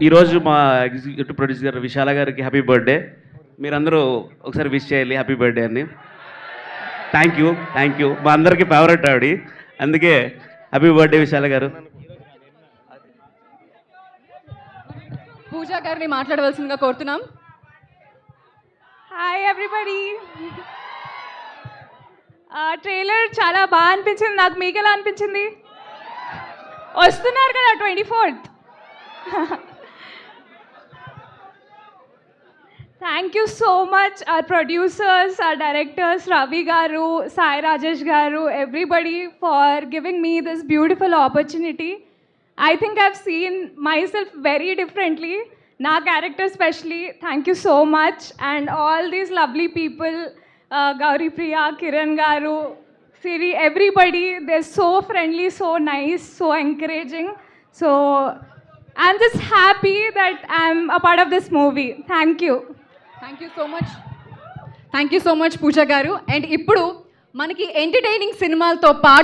ఈరోజు మా executive producer గారు విశాల గారికి హ్యాపీ బర్త్డే. మీరందరూ ఒకసారి విష్ చేయాలి హ్యాపీ బర్త్డే అని. Thank you. మా అందరికీ ఫేవరెట్ ఆవిడ, అందుకే హ్యాపీ బర్త్డే విశాల గారు. పూజా గారిని మాట్లాడవలసిందిగా కోరుతున్నాం. Hi everybody. ట్రైలర్ చాలా బాగా అనిపించింది నాకు. మీకు ఎలా అనిపించింది? వస్తున్నారు కదా 24th. Thank you so much our producers, our directors, Ravi garu, Sai Rajesh garu, everybody for giving me this beautiful opportunity. I think I've seen myself very differently. Na character especially. Thank you so much. And all these lovely people, Gauri Priya, Kiran garu, Siri, everybody, they're so friendly, so nice, so encouraging. So I'm just happy that I'm a part of this movie. Thank you. Thank you so much Pooja గారు. And ఇప్పుడు మనకి entertaining సినిమాలతో పాటు